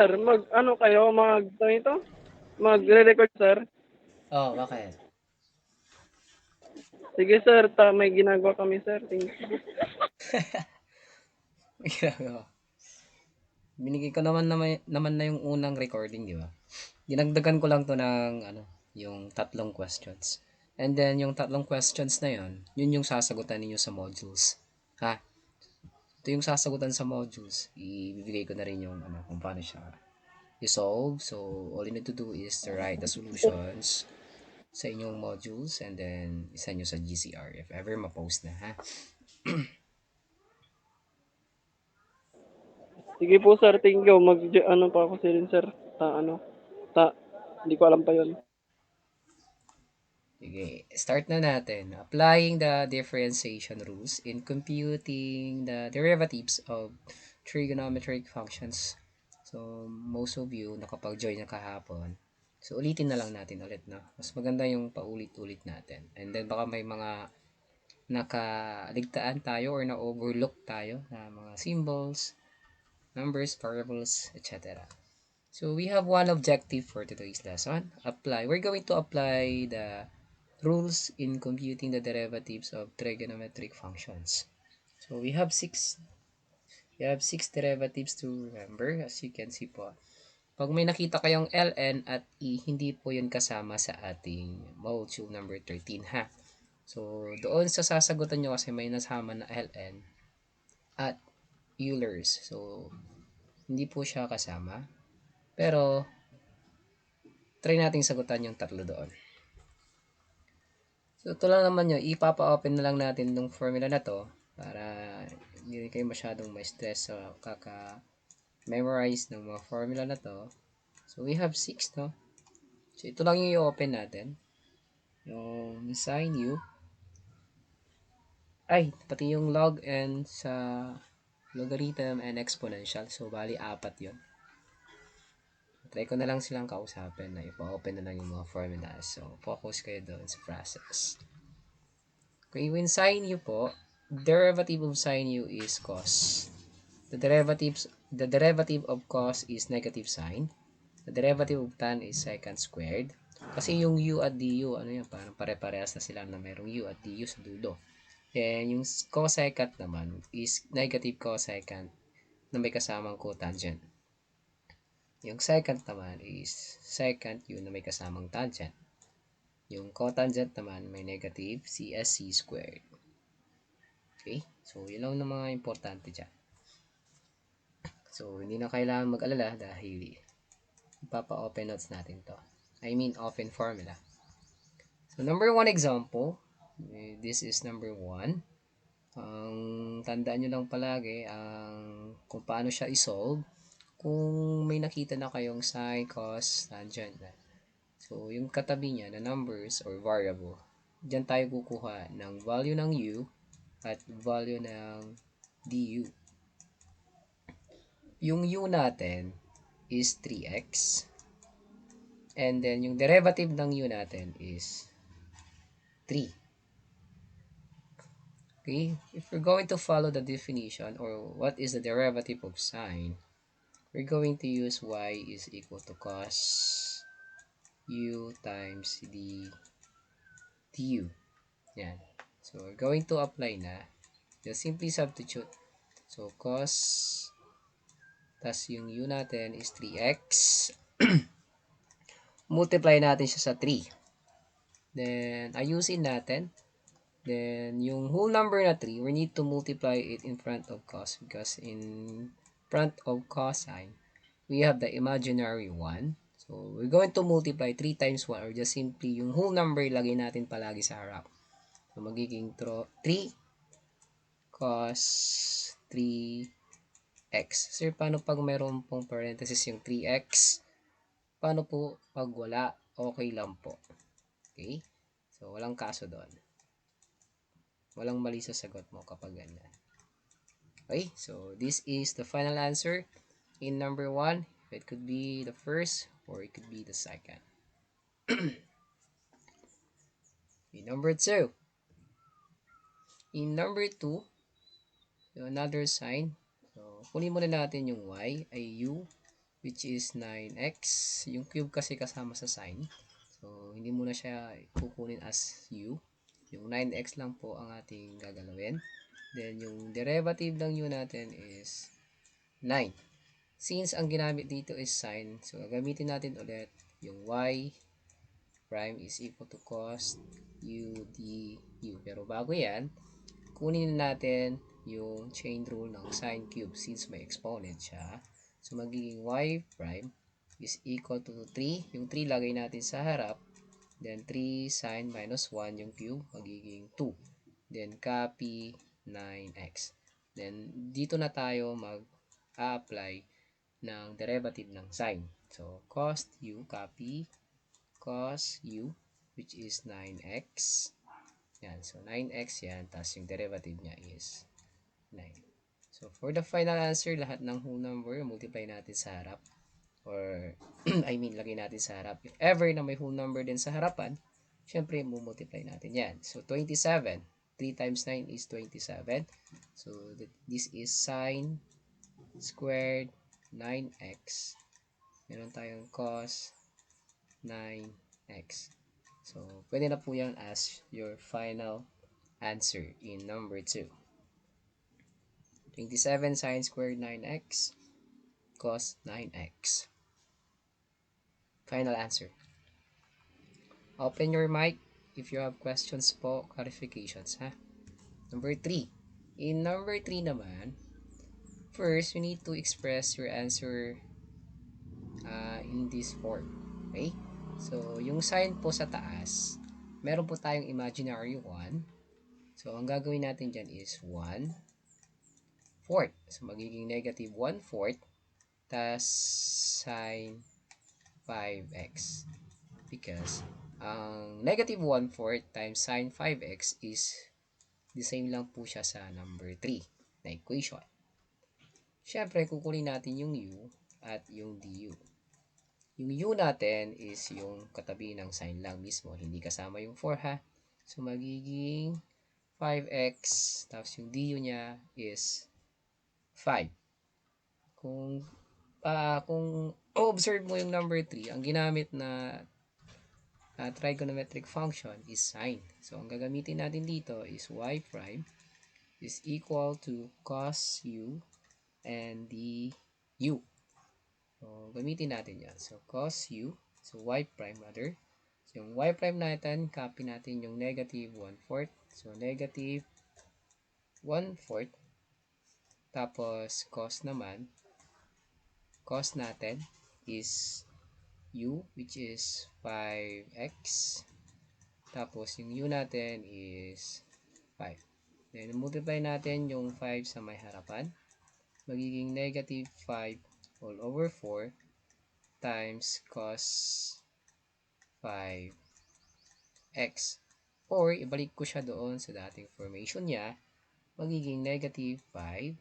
sir, mag-ano kayo, ito? Magre-record, sir? Oh, bakit? Sige, sir, may ginagawa kami, sir. Thank you. Ginagawa. Binigay ko naman na yung unang recording, di ba? Dinagdagan ko lang to ng yung 3 questions. And then yung 3 questions na yun yung sasagutan ninyo sa modules. Ha? Ito yung sasagutan sa modules. Ibibigay ko na rin yung kung paano siya i-solve. So, all you need to do is to write the solutions sa inyong modules and then isa nyo sa GCR if ever ma-post na, ha? Sige po, sir, thank you. Ano pa ako sir, sir. Hindi ko alam pa yun. Sige, start na natin. Applying the differentiation rules in computing the derivatives of trigonometric functions. So, most of you nakapag-join na kahapon. So, ulitin na lang natin ulit, no? Mas maganda yung paulit-ulit natin. And then, baka may mga nakaligtaan tayo or na-overlook tayo na mga symbols, numbers, variables, etc. So, we have one objective for today's lesson. We're going to apply the rules in computing the derivatives of trigonometric functions. So we have six derivatives to remember, as you can see po. Pag may nakita kayong ln at e, hindi po yun kasama sa ating module number 13, ha. So doon sa sasagutan nyo kasi may nasama na ln at Euler's. So hindi po siya kasama. Pero try nating sagutan yung tatlo doon. So, ito lang naman yun. Ipapa-open na lang natin yung formula na to para hindi rin kayo masyadong ma-stress sa kaka-memorize ng mga formula na to. So, we have 6, no? So, ito lang yung i-open natin. Yung sin u. Ay, pati yung log and sa logarithm and exponential. So, bali 4 yun. Try ko na lang silang kausapin na ipa-open na lang yung mga formulas. So, focus kayo doon sa process. Okay, when sin u po, derivative of sin u is cos. The derivative of cos is negative sine. The derivative of tan is secant squared. Kasi yung u at du, parang pare-parehas na sila na merong u at du sa dulo. And yung cosecant naman is negative cosecant na may kasamang cotangent. Yung secant naman is secant u na may kasamang tangent. Yung cotangent naman may negative CSC squared. Okay? So, yun lang ng mga importante dyan. So, hindi na kailangan mag-alala dahil ipapa-open notes natin to. I mean, open formula. So, number 1 example. This is number 1. Ang tandaan nyo lang palagi kung paano siya i-solve kung may nakita na kayong sine, cos, tangent. So, yung katabi niya na numbers or variable, dyan tayo kukuha ng value ng u at value ng du. Yung u natin is 3x. And then, yung derivative ng u natin is 3. Okay? If we're going to follow the definition or what is the derivative of sine, we're going to use y is equal to cos u times du. Yan. So, we're going to apply na. Just simply substitute. So, cos tas yung u natin is 3x. Multiply natin siya sa 3. Then, ayusin natin. Then, yung whole number na 3, we need to multiply it in front of cos because in front of cosine, we have the imaginary 1. So, we're going to multiply 3 times 1 or just simply yung whole number lagay natin palagi sa harap. So, magiging 3 cos 3x. Sir, paano pag mayroon pong parenthesis yung 3x? Paano po pag wala? Okay lang po. Okay? So, walang kaso doon. Walang mali sa sagot mo kapag ganyan. Okay? So, this is the final answer in number 1. It could be the first or it could be the second. In number 2. In number 2, so another sign. So, kunin muna natin yung y ay u which is 9x. Yung cube kasi kasama sa sign. So, hindi mo na siya kukunin as u. Yung 9x lang po ang ating gagalawin. Then, yung derivative ng u natin is 9. Since ang ginamit dito is sign, so gagamitin natin ulit yung y prime is equal to cos u du. Pero bago yan, kunin natin yung chain rule ng sine cube since may exponent siya. So, magiging y prime is equal to 3. Yung 3 lagay natin sa harap. Then, 3 sine minus 1 yung cube, magiging 2. Then, copy 9x. Then, dito na tayo mag-a-apply ng derivative ng sine. So, cos u, copy cos u, which is 9x. Yan. So, 9x yan. Tapos, yung derivative niya is 9. So, for the final answer, lahat ng whole number, multiply natin sa harap. Or, I mean, lagay natin sa harap. If ever na may whole number din sa harapan, syempre, multiply natin yan. So, 27. 3 times 9 is 27. So, this is sine squared 9x. Meron tayong cos 9x. So, pwede na po yan as your final answer in number 2. 27 sine squared 9x cos 9x. Final answer. Open your mic if you have questions po, clarifications, ha? Number 3. In number 3 naman, first, you need to express your answer in this form. Okay? So, yung sign po sa taas, meron po tayong imaginary 1. So, ang gagawin natin dyan is 1/4. So, magiging negative 1/4 tas sine 5x. Because, ang negative 1/4 times sine 5x is the same lang po siya sa number 3 na equation. Siyempre, kukunin natin yung u at yung du. Yung u natin is yung katabi ng sign lang mismo, hindi kasama yung 4 ha. So, magiging 5x, tapos yung du niya is 5. Kung observe mo yung number 3, ang ginamit na trigonometric function is sine. So, ang gagamitin natin dito is y prime is equal to cos u and du. So, gamitin natin yan. So, cos u, so y prime rather. So, yung y prime natin, copy natin yung negative 1/4. So, negative 1/4. Tapos, cos naman, cos natin is u, which is 5x. Tapos, yung u natin is 5. Then, multiply natin yung 5 sa may harapan. Magiging negative 5 all over 4 times cos 5x. Or, ibalik ko siya doon sa dating formation niya. Magiging negative 5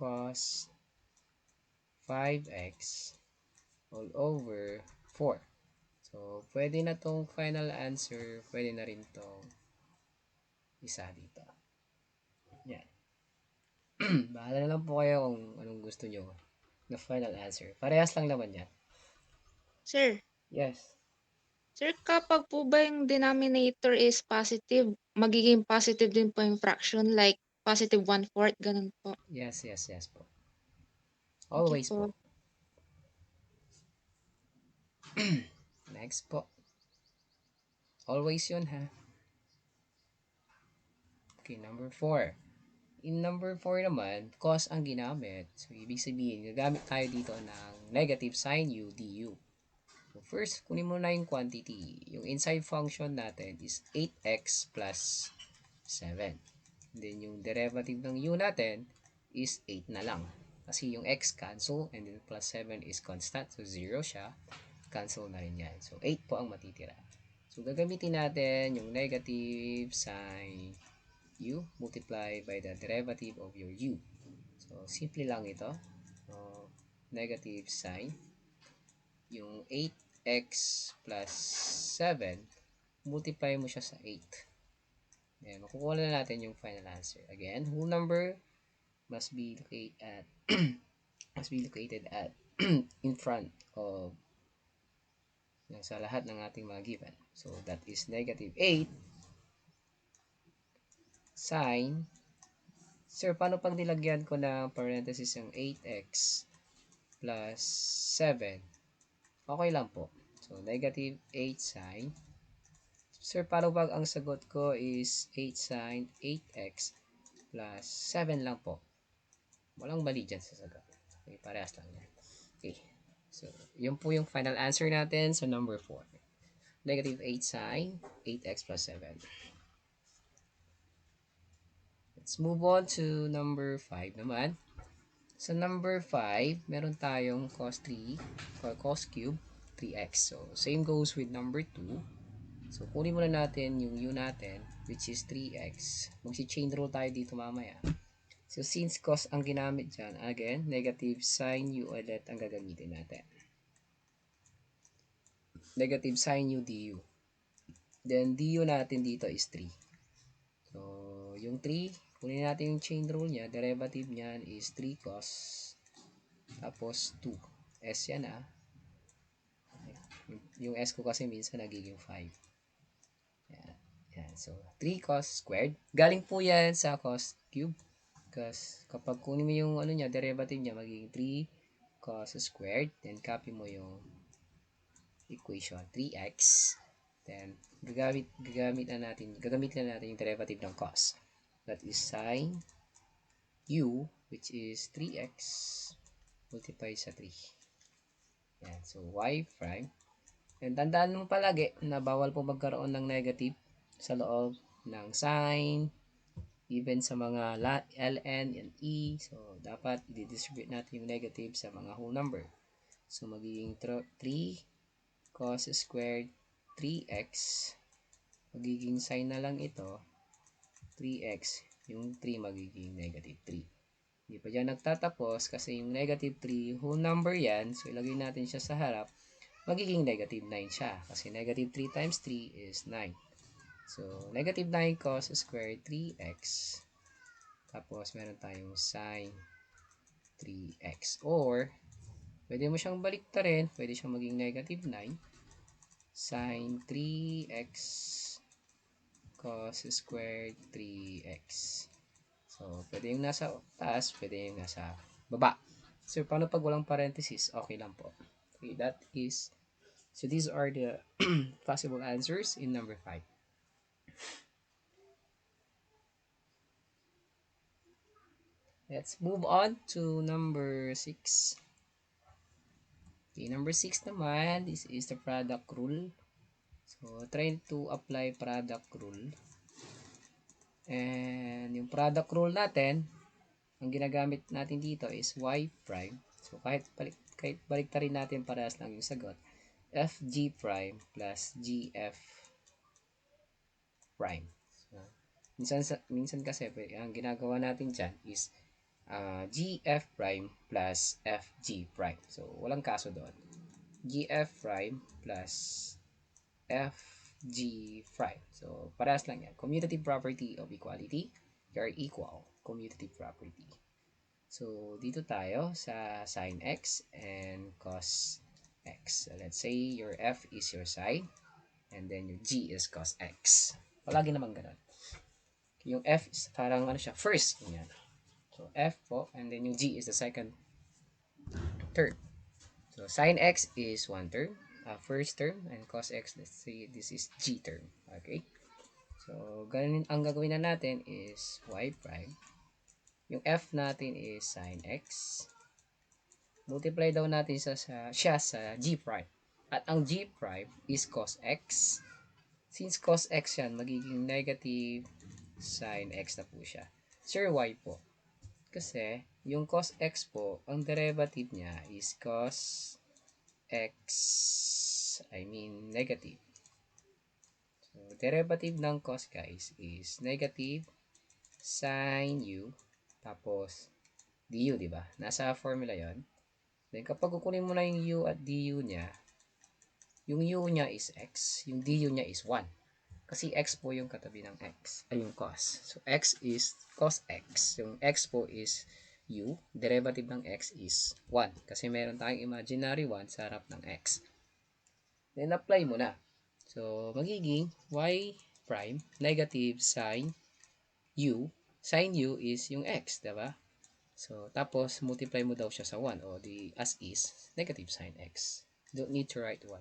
cos 5x all over 4. So, pwede na tong final answer. Pwede na rin tong isa dito. Yan. Bahala na lang po kayo kung anong gusto nyo na final answer. Parehas lang naman yan. Sir, Yes. sir, kapag po ba yung denominator is positive, magiging positive din po yung fraction, like positive 1/4, ganun po. Yes po. Thank you Always po. po. Next po. Always yun ha. Okay, number 4. In number 4 naman, cos ang ginamit. So, ibig sabihin, gagamit tayo dito ng negative sign u du. So, first, kunin mo na yung quantity. Yung inside function natin is 8x plus 7. And then, yung derivative ng u natin is 8 na lang. Kasi yung x cancel, and then plus 7 is constant. So, 0 siya. Cancel na rin yan. So, 8 po ang matitira. So, gagamitin natin yung negative sign u multiplied by the derivative of your u. So, simple lang ito. So, negative sign. Yung 8x plus 7, multiply mo siya sa 8. Ayan, makukuha na natin yung final answer. Again, whole number must be located at in front of sa lahat ng ating mga given. So, that is negative 8 sine. Sir, paano pag nilagyan ko ng parenthesis yung 8x plus 7? Okay lang po. So, negative 8 sine. Sir, paano pag ang sagot ko is 8 sine 8x plus 7 lang po? Walang mali dyan sa sagot. Okay, parehas lang yan. Okay. So, yun po yung final answer natin sa number 4. Negative 8 sine 8x plus 7. Let's move on to number 5 naman. Sa number 5, meron tayong cos 3 or cos cube 3x. So, same goes with number 2. So, kunin muna natin yung u natin, which is 3x. Magsi-chain rule tayo dito mamaya. So, since cos ang ginamit dyan, again, negative sine u ulit ang gagamitin natin. Negative sine u du. Then, du natin dito is 3. So, yung 3, kunin natin yung chain rule niya. Derivative niyan is 3 cos. Tapos 2. S yan ah. Yung S ko kasi minsan nagiging 5. Yan. Yan. So, 3 cos squared. Galing po yan sa cos cube. Because kapag kunin mo yung ano niya, derivative niya, magiging 3 cos squared. Then, copy mo yung equation 3x. Then, gagamit na natin yung derivative ng cos. That is sine u, which is 3x multiply sa 3. Yan. So, y prime. And tandaan mo palagi na bawal po magkaroon ng negative sa loob ng sign, even sa mga ln and e. So, dapat i-distribute natin yung negative sa mga whole number. So, magiging 3 cos squared 3x. Magiging sign na lang ito 3x, yung 3 magiging negative 3. Hindi pa dyan nagtatapos kasi yung negative 3, whole number yan. So, ilagay natin siya sa harap. Magiging negative 9 siya. Kasi negative 3 times 3 is 9. So, negative 9 cos squared 3x. Tapos, meron tayong sine 3x. Or, pwede mo siyang baliktarin. Pwede siyang maging negative 9 sine 3x cos squared 3x. So, pwede yung nasa taas, pwede yung nasa baba. So, paano pag walang parenthesis? Okay lang po. Okay, so these are the possible answers in number 5. Let's move on to number 6. Okay, number 6 naman, this is the product rule. So, try to apply product rule. And yung product rule natin, ang ginagamit natin dito is y prime. So, kahit baliktarin natin parehas lang yung sagot. fg prime plus gf prime. So, minsan kasi ang ginagawa natin dyan is gf prime plus fg prime. So, walang kaso doon. gf prime plus fg prime. So, parehas lang yan. Commutative property of equality. They are equal. Commutative property. So, dito tayo sa sin x and cos x. So, let's say your f is your sine and then your g is cos x. Palagi naman ganun. Yung f is parang ano siya, first. Yan. So, f po and then yung g is the second term. So, sin x is one term, first term, and cos x, let's say this is g term. Okay? So, ganun ang gagawin na natin is y prime. Yung f natin is sin x. Multiply daw natin siya sa g prime. At ang g prime is cos x. Since cos x yan, magiging negative sin x na po siya. Sir, why po? Kasi, yung cos x po, ang derivative niya is cos x, negative. So, derivative ng cos guys is negative sin u, tapos du, di ba? Nasa formula yon. Then, kapag kukunin mo na yung u at du niya, yung u niya is x, yung du niya is 1. Kasi x po yung katabi ng x, ay yung cos. So, x is cos x. Yung x po is u, derivative ng x is 1. Kasi meron tayong imaginary 1 sa harap ng x. Then, apply mo na. So, magiging y prime negative sine u. Sine u is yung x, diba? So, tapos, multiply mo daw siya sa 1 o the as is negative sine x. Don't need to write 1.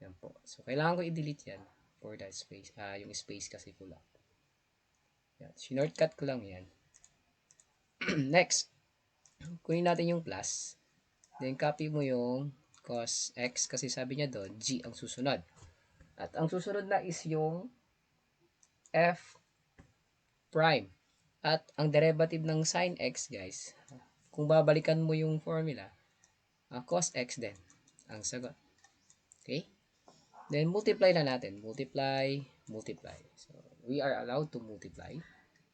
Yan po. So, kailangan ko i-delete yan for that space. Yung space kasi kulang. Yan. Shortcut ko lang yan. Next, kunin natin yung plus. Then, copy mo yung cos x kasi sabi niya doon, g ang susunod. At ang susunod na is yung f prime. At ang derivative ng sin x, guys, kung babalikan mo yung formula, cos x din ang sagot. Okay? Then, multiply na natin. Multiply, multiply. So, we are allowed to multiply.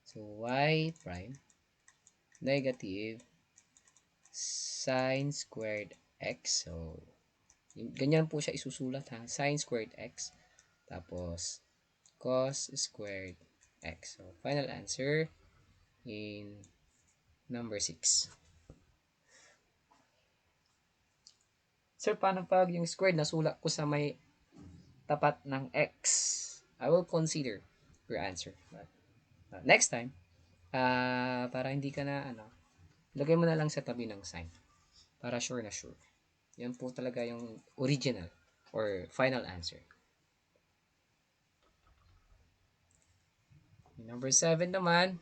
So, y prime negative sine squared x. So, ganyan po siya isusulat ha. Sine squared x. Tapos, cos squared x. So, final answer in number 6. Sir, paano pag yung squared nasulat ko sa may tapat ng x? I will consider your answer. But, next time, para hindi ka na, lagay mo na lang sa tabi ng sign. Para sure na sure. Yan po talaga yung original or final answer. Number 7 naman,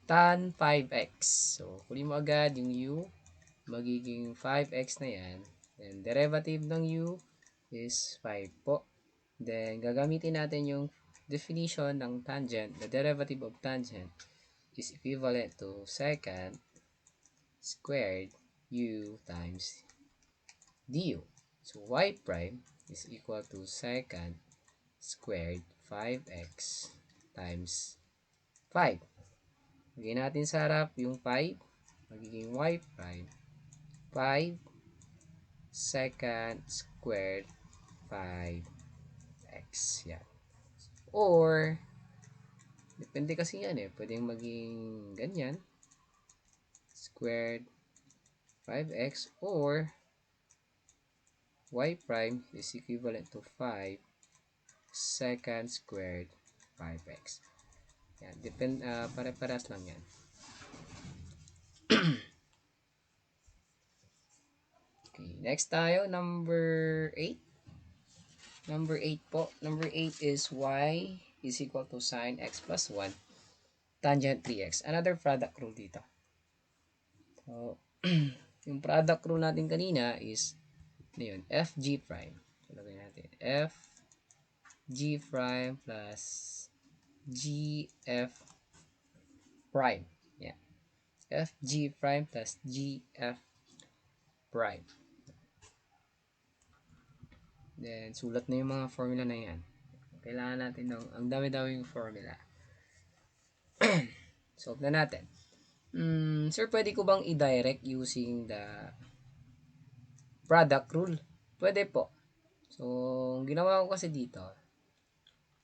tan 5x. So, kunin mo agad yung u. Magiging 5x na yan. Then, derivative ng u is 5 po. Then, gagamitin natin yung definition ng tangent. The derivative of tangent is equivalent to secant squared u times du. So, y prime is equal to secant squared 5x times 5. Lagyan natin sa harap yung 5. Magiging y prime 5 secant squared 5x. Yan. Or, depende kasi yan eh. Pwedeng maging ganyan. Squared 5x or y prime is equivalent to 5 secant squared 5x. Yan. Pare-paras lang yan. Okay. Next tayo. Number 8. Number 8 po. Number 8 is y is equal to sine x plus 1 tangent 3x. Another product rule dito. So, yung product rule natin kanina is yun, fg prime. So, lagay natin fg prime plus gf prime. Yeah. fg prime plus gf prime. Then, sulat na yung mga formula na yan. Kailangan natin ang dami-dami yung formula. Solve na natin. Sir, pwede ko bang i-direct using the product rule? Pwede po. So, ang ginawa ko kasi dito,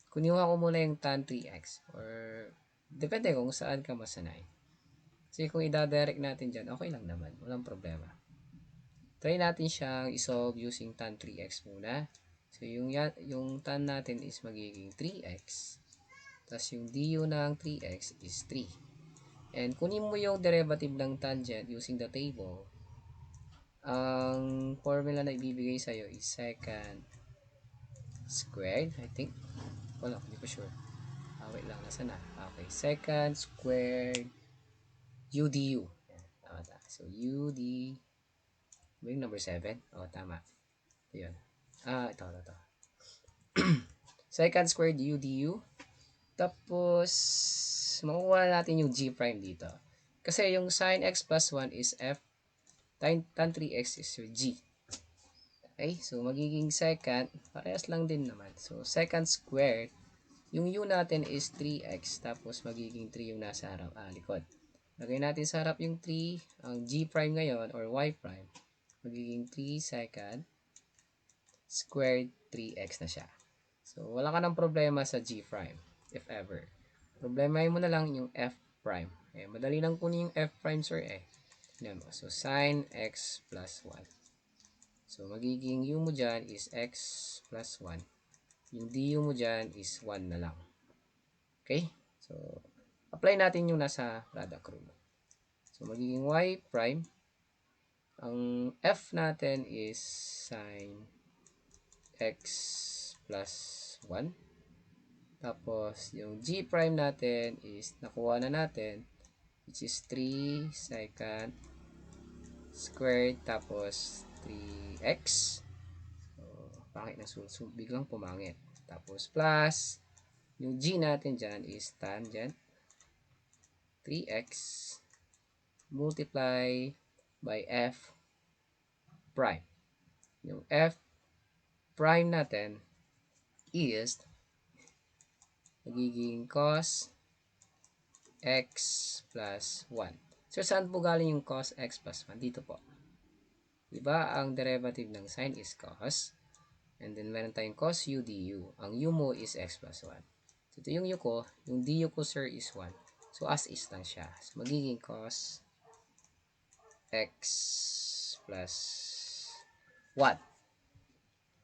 kuniha ko muna yung tan 3x or depende kung saan ka masanay. Kasi kung i-direct natin dyan, okay lang naman. Walang problema. Try natin siyang isolve using tan 3x muna. So, yung tan natin is magiging 3x. Tapos, yung du ng 3x is 3. And, kunin mo yung derivative ng tangent using the table. Ang formula na ibibigay sa'yo is secant squared, I think. Wala, hindi ko sure. Wait lang, nasa na? Okay, secant squared u du. Tama. So, u d ba yung number 7? Tama. Ito yun. Ito. Secant squared u du. Tapos, makukuha natin yung g prime dito. Kasi yung sin x plus 1 is f, tan 3x is your g. Okay, so magiging secant, parehas lang din naman. So, secant squared, yung u natin is 3x, tapos magiging 3 yung nasa harap, likod. Lagay natin sa harap yung 3, ang g prime ngayon, or y prime, magiging 3 secant squared 3x na siya. So, wala ka ng problema sa g prime, if ever. Problemahin mo na lang yung f prime. Madali lang kunin yung f prime, sir, Yan mo. So, sin x plus 1. So, magiging u mo dyan is x plus 1. Yung du mo dyan is 1 na lang. Okay? So, apply natin yung nasa product rule. So, magiging y prime. Ang f natin is sin x plus 1. Tapos, yung g prime natin is nakuha na natin, which is 3 second squared tapos 3x. So, pangit na biglang pumangit. Tapos, plus, yung g natin dyan is tangent 3x multiply by f prime. Yung f prime natin is magiging cos x plus 1. So, saan po galing yung cos x plus 1? Dito po. Diba, ang derivative ng sine is cos. And then, meron tayong cos u du. Ang u mo is x plus 1. So, ito yung u ko. Yung du ko, sir, is 1. So, as is lang siya. So, magiging cos x plus 1.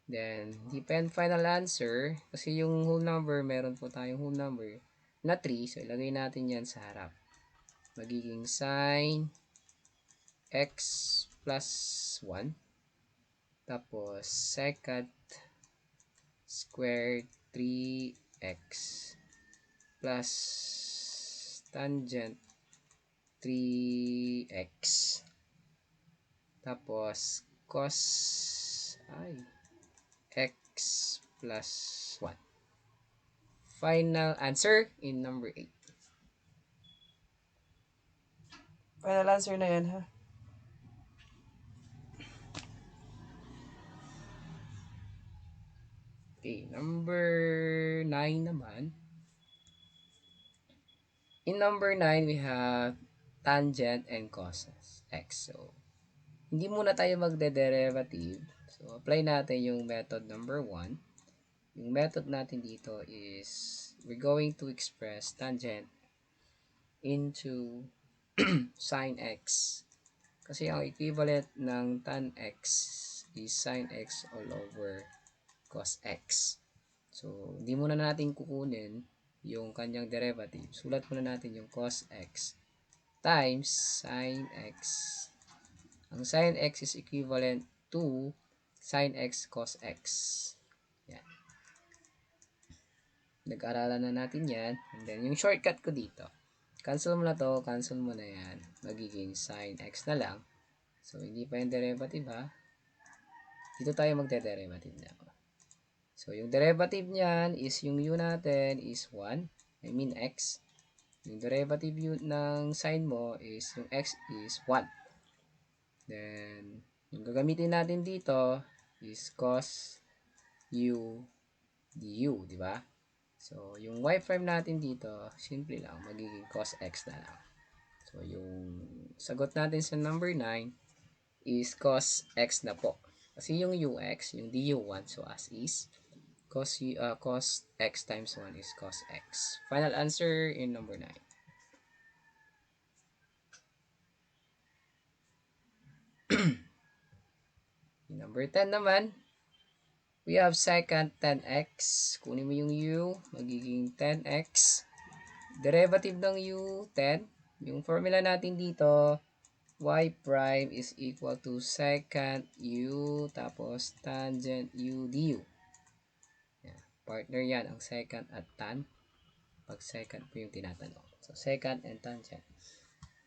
Then, depend final answer. Kasi yung whole number, meron po tayong whole number na 3. So, ilagay natin yan sa harap. Magiging sin x plus 1. Tapos, secant squared 3x plus tangent 3x. Tapos, cos x plus 1. Final answer in number 8. Final answer na yan, ha? Okay, number 9 naman. In number 9, we have tangent and cosines x. So, hindi muna tayo magde-derivative. So, apply natin yung method number 1. Yung method natin dito is we're going to express tangent into sin x. Kasi ang equivalent ng tan x is sin x all over cos x. So, hindi muna natin kukunin yung kanyang derivative. Sulat muna natin yung cos x times sin x. Ang sin x is equivalent to sin x cos x. Yan. Nag-aralan na natin yan. And then, yung shortcut ko dito. Cancel mo na to, cancel mo na yan. Magiging sin x na lang. So, hindi pa yung derivative, ha. Dito tayo magde-derivative na. So, yung derivative niyan is yung u natin is 1. I mean x. Yung derivative ng sin mo is yung x is 1. Then, yung gagamitin natin dito is cos u du, di ba? So, yung y prime natin dito, simple lang, magiging cos x na lang. So, yung sagot natin sa number 9 is cos x na po. Kasi yung ux, yung du1, so as is, cos x times 1 is cos x. Final answer in number 9. Number 10 naman, we have secant 10x. Kunin mo yung u, magiging 10x. Derivative ng u, 10. Yung formula natin dito, y prime is equal to secant u tapos tangent u du. Partner yan, ang secant at tan. Pag secant po yung tinatanong. So, secant and tangent.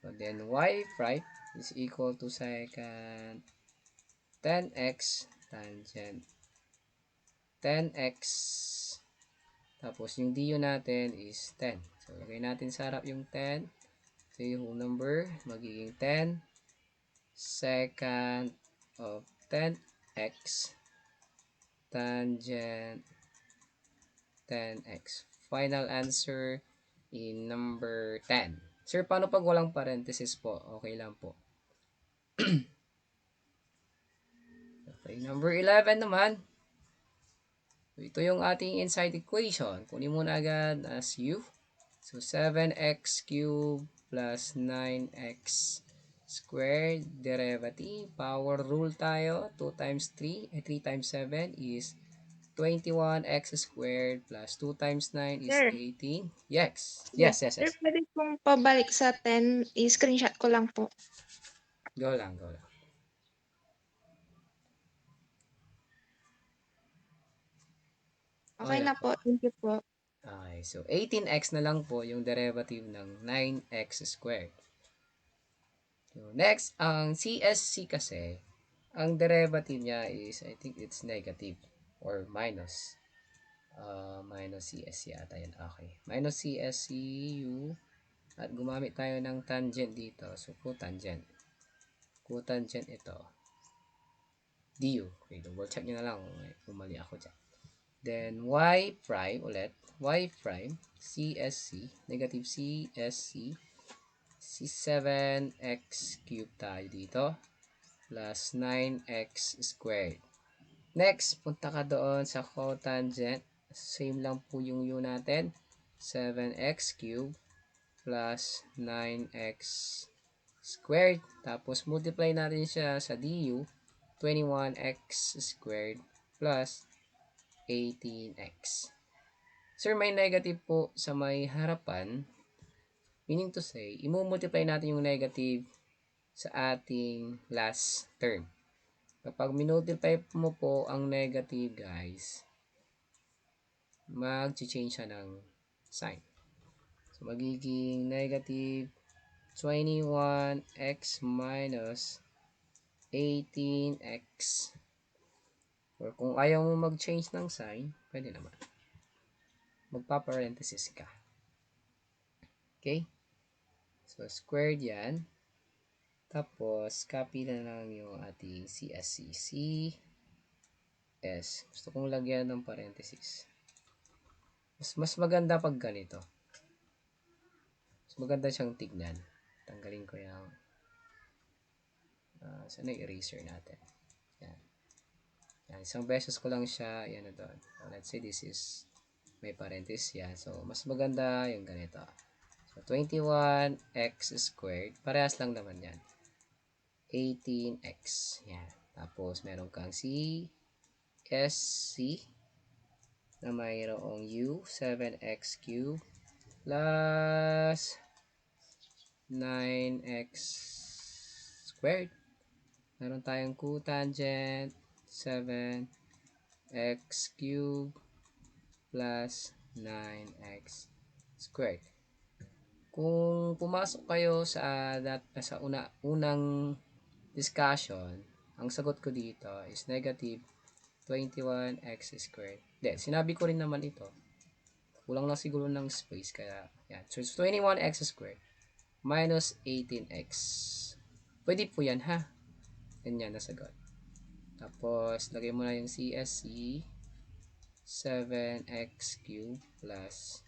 So, then, y prime is equal to secant 10x tangent 10x. Tapos, yung du natin is 10. So, lagay natin sa harap yung 10. So, yung whole number, magiging 10 secant of 10x tangent 10x. Final answer in number 10. Sir, paano pag walang parenthesis po? Okay lang po. Okay, number 11 naman. Ito yung ating inside equation. Kunin muna agad as u. So, 7x cubed plus 9x squared derivative. Power rule tayo. 2 times 3, 3 times 7 is 21x squared plus 2 times 9 is Sir, 18. Yes. sige. Yes, yes, Sir, yes. pwede pong pabalik sa 10. I-screenshot ko lang po. Go lang, go lang. Okay Okay na na po. po. Thank you po. Okay, so 18x na lang po yung derivative ng 9x squared. So, next, ang CSC kasi, ang derivative niya is, I think it's negative or minus. Minus CSC ata yan. Okay. Minus CSC U at gumamit tayo ng tangent dito. So, cotangent. Cotangent ito. Du. Okay, double check nyo na lang kung mali ako dyan. Then, y prime ulit. Y prime, CSC, negative CSC, C7x cube tayo dito, plus 9x squared. Next, punta ka doon sa cotangent. Same lang po yung u natin. 7x cube plus 9x squared. Tapos, multiply natin siya sa du. 21x squared plus 18x. Sir, may negative po sa may harapan. Meaning to say, i-multiply natin yung negative sa ating last term. Kapag minultiply mo po ang negative, guys, mag-change siya ng sign. So, magiging negative 21x minus 18x. Or kung ayaw mo mag-change ng sign, pwede naman. Magpa-parenthesis ka. Okay? So, squared yan. Tapos, copy na lang yung ating CSC. CS. Gusto kong lagyan ng parenthesis. Mas maganda pag ganito. Mas maganda siyang tignan. Tanggalin ko yung saan yung eraser natin. Yan. Yan. Isang beses ko lang siya. Yan na doon. So, let's say this is may parenthesis yan. So, mas maganda yung ganito. So, 21x squared. Parehas lang naman yan. 18x. Yan. Tapos, meron kang CSC na mayroong u 7x cube plus 9x squared. Meron tayong cotangent 7x cube plus 9x squared. Kung pumasok kayo sa unang discussion, ang sagot ko dito is negative 21x squared. Then, sinabi ko rin naman ito. Kulang lang siguro ng space, kaya, yan. So, it's 21x squared minus 18x. Pwede po yan, ha? Yan yan, nasagot. Tapos, lagay mo na yung CSC 7x cube plus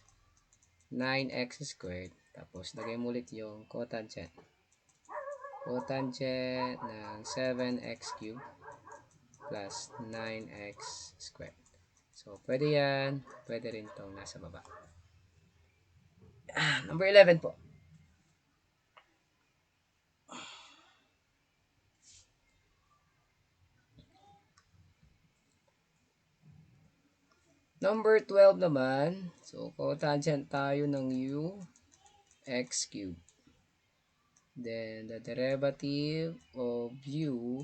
9x squared. Tapos, lagay mo ulit yung cotangent. Cotangent ng 7x cube plus 9x squared. So, pwede yan. Pwede rin itong nasa baba. Number 11 po. Number 12 naman. So, cotangent tayo ng u x cube. Then, the derivative of u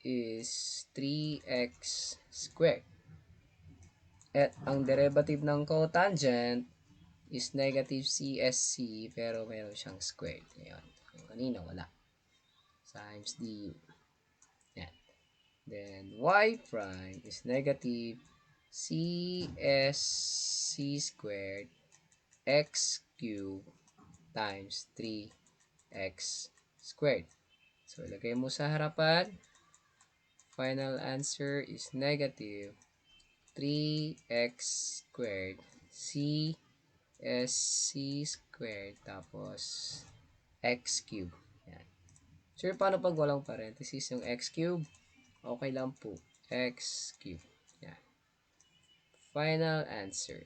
is 3x squared. At ang derivative ng cotangent is negative CSC, pero meron siyang squared. Ngayon, yung kanina wala. Times du. Yan. Then, y prime is negative CSC squared x cube times 3x squared. So, ilagay mo sa harapan. Final answer is negative 3x squared CSC squared tapos x cube. Yan. Sure, paano pag walang parenthesis yung x cube? Okay lang po. X cube. Yan. Final answer.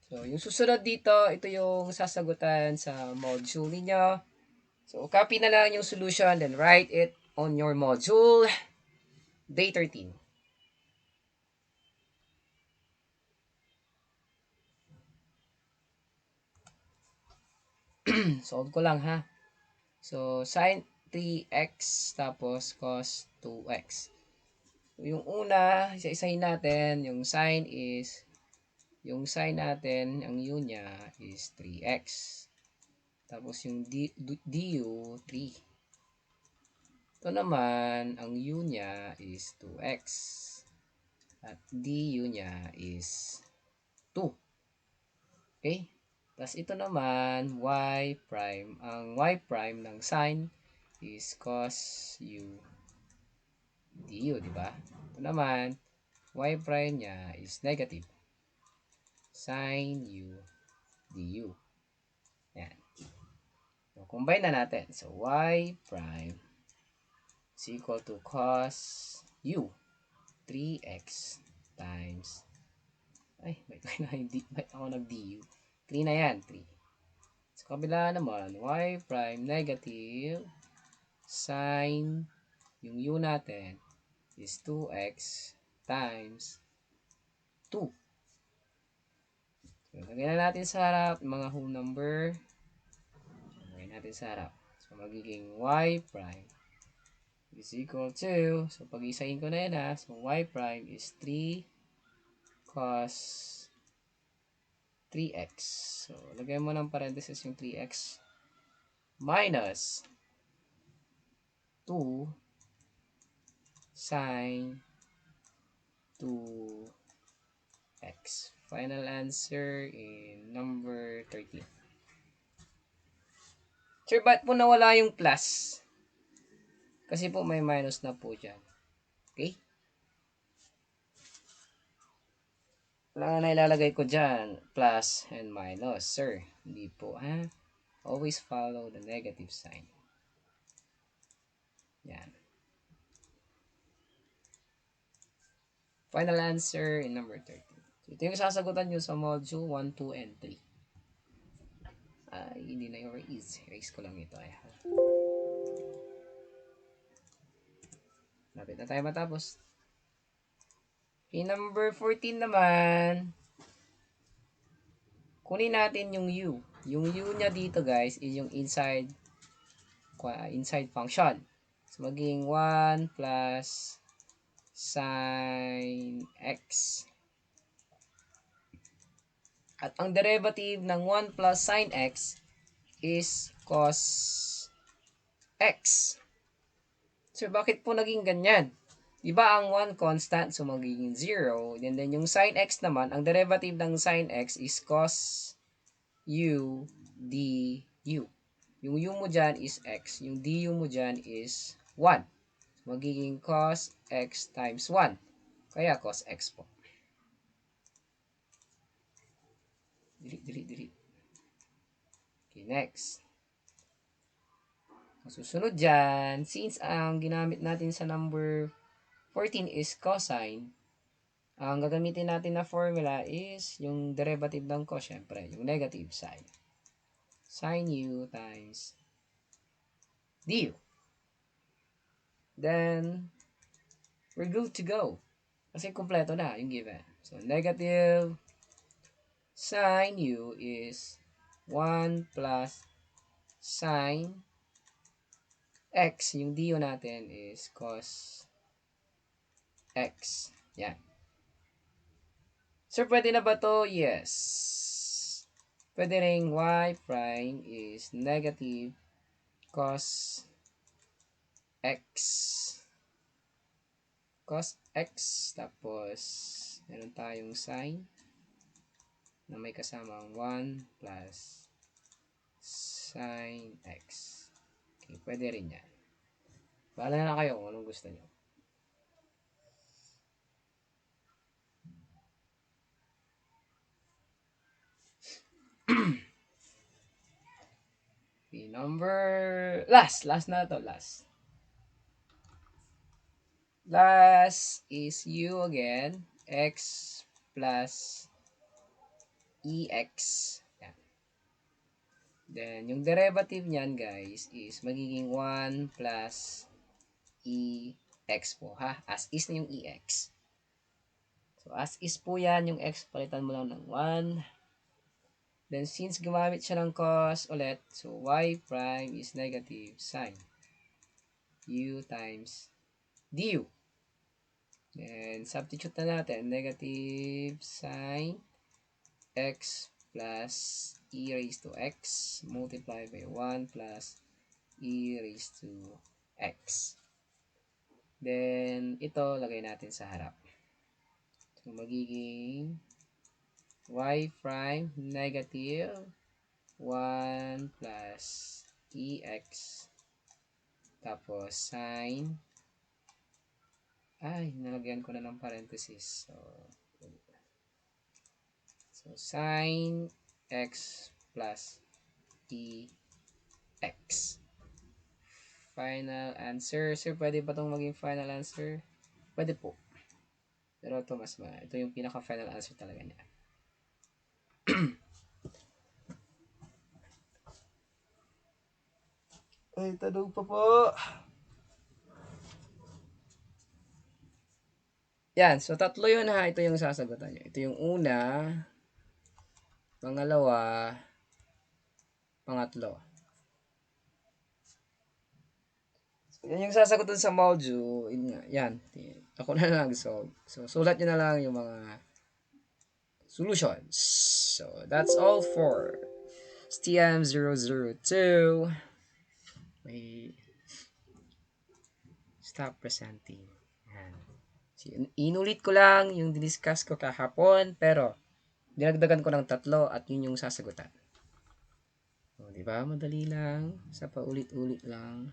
So, yung susunod dito, ito yung sasagutan sa module ninyo. So, copy na lang yung solution, then write it on your module, day 13. Solve ko lang ha. So, sin 3x tapos cos 2x. So, yung una, isa-isahin natin, yung sin natin, ang u niya is 3x. Tapos yung du, 3. Ito naman, ang u niya is 2x. At du niya is 2. Okay? Tapos ito naman, y prime. Ang y prime ng sin is cos u du, di ba? Ito naman, y prime niya is negative. Sin u du. Yan. So, combine na natin. So, y prime is equal to cos u 3x times ba't ako nag-du? 3 na yan, 3. Sa kabila naman, y prime negative sin yung u natin is 2x times 2. So, lagyan na natin sa harap mga whole number. Lagyan natin sa harap. So, magiging y prime is equal to, so pag-isahin ko na yan ha. So, y prime is 3 cos 3x. So, lagay mo ng parenthesis yung 3x minus 2 sin 2x. Final answer in number 13. Sir, ba't po nawala yung plus? Kasi po may minus na po dyan. Okay? Wala na ilalagay ko dyan. Plus and minus. Sir, hindi po ha. Always follow the negative sign. Yan. Final answer in number 13. So, ito yung sasagutan nyo sa module 1, 2, and 3. Hindi na yung erase. Erase ko lang ito. Lapit na tayo matapos. Okay, number 14 naman. Kunin natin yung u. Yung u niya dito guys is yung inside function. So, maging 1 plus sin x. At ang derivative ng 1 plus sin x is cos x. So, bakit po naging ganyan? Diba ang 1 constant, so magiging 0. And then yung sin x naman, ang derivative ng sin x is cos u du. Yung u mo dyan is x. Yung du mo dyan is 1. So, magiging cos x times 1. Kaya cos x po. Delete. Okay, next. Susunod dyan, since ang ginamit natin sa number 14 is cosine, ang gagamitin natin na formula is yung derivative ng cos, syempre, yung negative side. Sin u times du. Then, we're good to go. Kasi kumpleto na yung given. So, negative sin u is 1 plus sin x. Yung du natin is cos x. Yan. Sir, pwede na ba to? Yes. Pwede rin y prime is negative cos x. Cos x. Tapos, meron tayong sin na may kasamang 1 plus sin x. Okay, pwede rin yan. Bahala na kayo kung anong gusto nyo. Okay, last na to, last is u again, x plus EX. Yan. Then, yung derivative niyan, guys, is magiging 1 plus EX po, ha? As is na yung EX. So, as is po yan, yung X, palitan mo lang ng 1. Then, since gumamit siya ng cos ulit, so y prime is negative sign u times du. Then, substitute na natin, negative sign x plus e raised to x multiplied by 1 plus e raised to x. Then, ito, lagay natin sa harap. So, magiging y prime negative 1 plus ex tapos sin nalagyan ko na ng parenthesis. So sin x plus ex. Final answer. Sir, pwede ba itong maging final answer? Pwede po. Pero ito ito yung pinaka final answer talaga niya. Ay, tanong pa po. Yan, so tatlo yun ha. Ito yung sasagutan nyo. Ito yung una, pangalawa, pangatlo. So, yan yung sasagutan sa module. Yan. Ako na lang solve. So, sulat nyo na lang yung mga solutions. So, that's all for STM002. Wait. Stop presenting. Yan. So, inulit ko lang yung diniscuss ko kahapon, pero dinagdagan ko ng 3 at yun yung sasagutan. O, diba? Madali lang. Sa paulit-ulit lang.